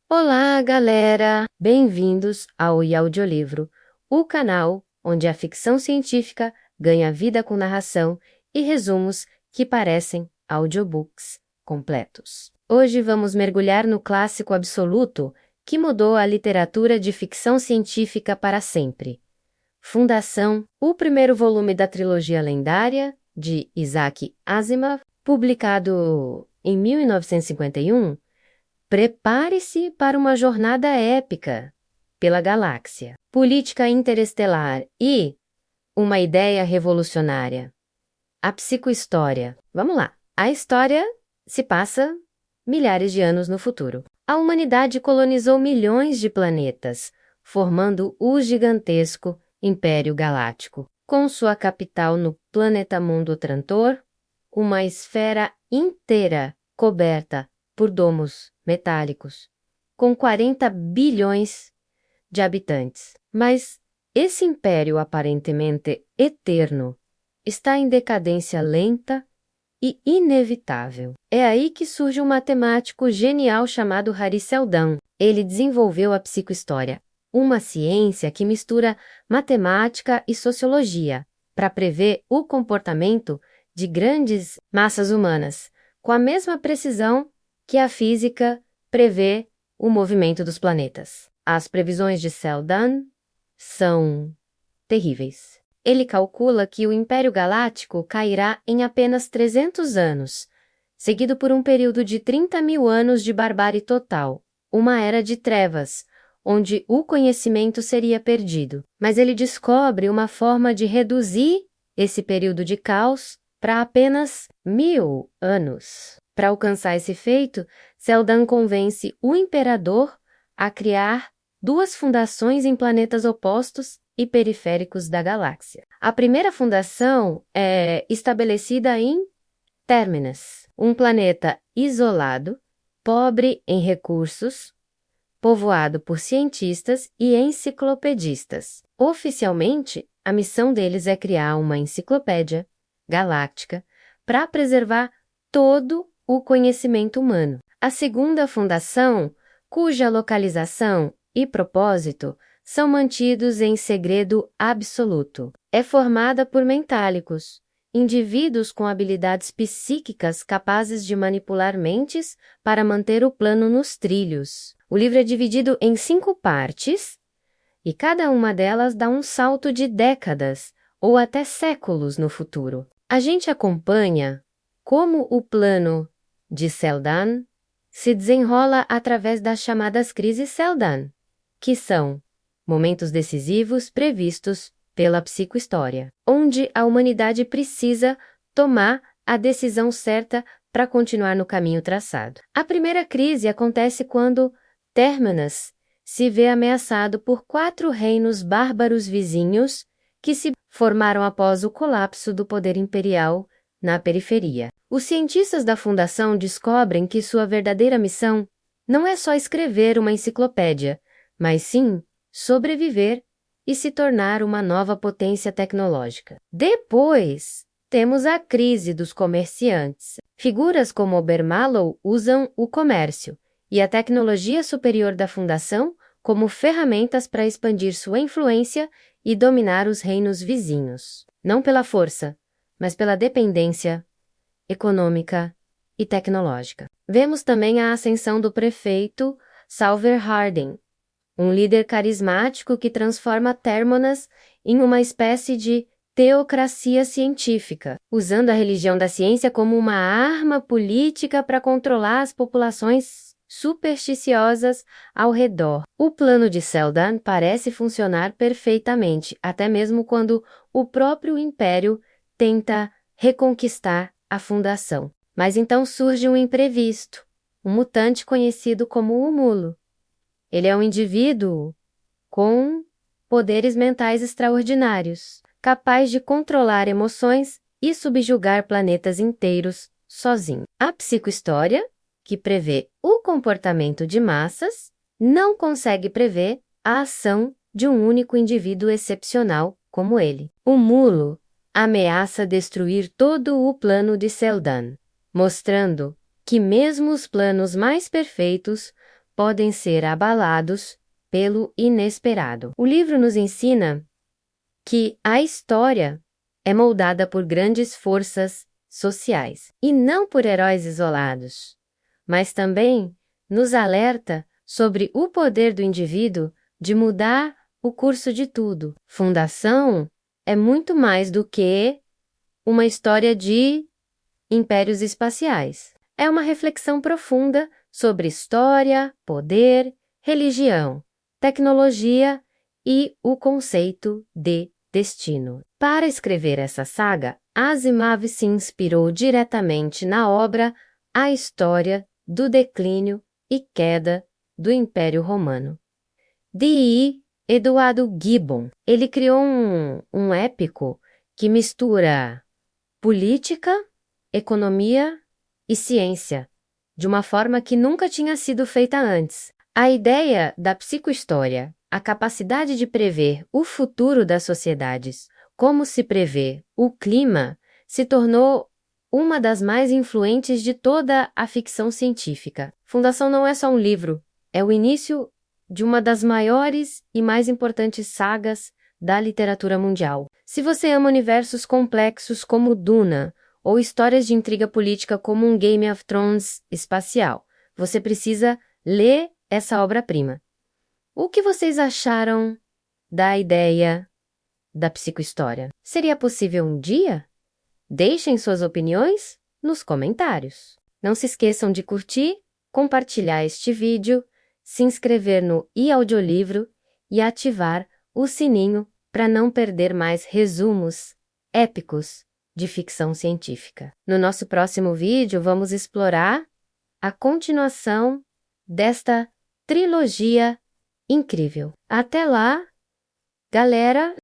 Olá, galera! Bem-vindos ao Audiolivro, o canal onde a ficção científica ganha vida com narração e resumos que parecem audiobooks completos. Hoje vamos mergulhar no clássico absoluto que mudou a literatura de ficção científica para sempre. Fundação, o primeiro volume da trilogia lendária de Isaac Asimov, publicado em 1951. Prepare-se para uma jornada épica pela galáxia, política interestelar e uma ideia revolucionária. A psicohistória. Vamos lá. A história se passa milhares de anos no futuro. A humanidade colonizou milhões de planetas, formando o gigantesco Império Galáctico, com sua capital no planeta Mundo Trantor, uma esfera inteira coberta por domos metálicos, com 40 bilhões de habitantes. Mas esse império aparentemente eterno está em decadência lenta e inevitável. É aí que surge um matemático genial chamado Hari Seldon. Ele desenvolveu a psicohistória, uma ciência que mistura matemática e sociologia para prever o comportamento de grandes massas humanas, com a mesma precisão que a física prevê o movimento dos planetas. As previsões de Seldon são terríveis. Ele calcula que o Império Galáctico cairá em apenas 300 anos, seguido por um período de 30.000 anos de barbárie total, uma era de trevas, onde o conhecimento seria perdido. Mas ele descobre uma forma de reduzir esse período de caos para apenas 1.000 anos. Para alcançar esse feito, Seldon convence o imperador a criar duas fundações em planetas opostos e periféricos da galáxia. A primeira fundação é estabelecida em Terminus, um planeta isolado, pobre em recursos, povoado por cientistas e enciclopedistas. Oficialmente, a missão deles é criar uma enciclopédia galáctica para preservar todo o conhecimento humano. A segunda fundação, cuja localização e propósito são mantidos em segredo absoluto, é formada por mentálicos, indivíduos com habilidades psíquicas capazes de manipular mentes para manter o plano nos trilhos. O livro é dividido em 5 partes e cada uma delas dá um salto de décadas ou até séculos no futuro. A gente acompanha como o plano de Seldon se desenrola através das chamadas crises Seldon, que são momentos decisivos previstos pela psicohistória, onde a humanidade precisa tomar a decisão certa para continuar no caminho traçado. A primeira crise acontece quando Terminus se vê ameaçado por 4 reinos bárbaros vizinhos que se formaram após o colapso do poder imperial na periferia. Os cientistas da Fundação descobrem que sua verdadeira missão não é só escrever uma enciclopédia, mas sim sobreviver e se tornar uma nova potência tecnológica. Depois, temos a crise dos comerciantes. Figuras como Obermallow usam o comércio e a tecnologia superior da Fundação como ferramentas para expandir sua influência e dominar os reinos vizinhos. Não pela força, mas pela dependência econômica e tecnológica. Vemos também a ascensão do prefeito Salvor Harding, um líder carismático que transforma Terminus em uma espécie de teocracia científica, usando a religião da ciência como uma arma política para controlar as populações supersticiosas ao redor. O plano de Seldon parece funcionar perfeitamente, até mesmo quando o próprio Império tenta reconquistar a Fundação. Mas então surge um imprevisto, um mutante conhecido como o Mulo. Ele é um indivíduo com poderes mentais extraordinários, capaz de controlar emoções e subjugar planetas inteiros sozinho. A psicohistória, que prevê o comportamento de massas, não consegue prever a ação de um único indivíduo excepcional como ele. O Mulo ameaça destruir todo o plano de Seldon, mostrando que mesmo os planos mais perfeitos podem ser abalados pelo inesperado. O livro nos ensina que a história é moldada por grandes forças sociais e não por heróis isolados, mas também nos alerta sobre o poder do indivíduo de mudar o curso de tudo. Fundação é muito mais do que uma história de impérios espaciais. É uma reflexão profunda sobre história, poder, religião, tecnologia e o conceito de destino. Para escrever essa saga, Asimov se inspirou diretamente na obra A História do Declínio e Queda do Império Romano, de Eduardo Gibbon. Ele criou um épico que mistura política, economia e ciência, de uma forma que nunca tinha sido feita antes. A ideia da psicohistória, a capacidade de prever o futuro das sociedades, como se prevê o clima, se tornou uma das mais influentes de toda a ficção científica. Fundação não é só um livro, é o início de uma das maiores e mais importantes sagas da literatura mundial. Se você ama universos complexos como Duna, ou histórias de intriga política como um Game of Thrones espacial, você precisa ler essa obra-prima. O que vocês acharam da ideia da psicohistória? Seria possível um dia? Deixem suas opiniões nos comentários. Não se esqueçam de curtir, compartilhar este vídeo, se inscrever no iAudiolivro e ativar o sininho para não perder mais resumos épicos de ficção científica. No nosso próximo vídeo, vamos explorar a continuação desta trilogia incrível. Até lá, galera!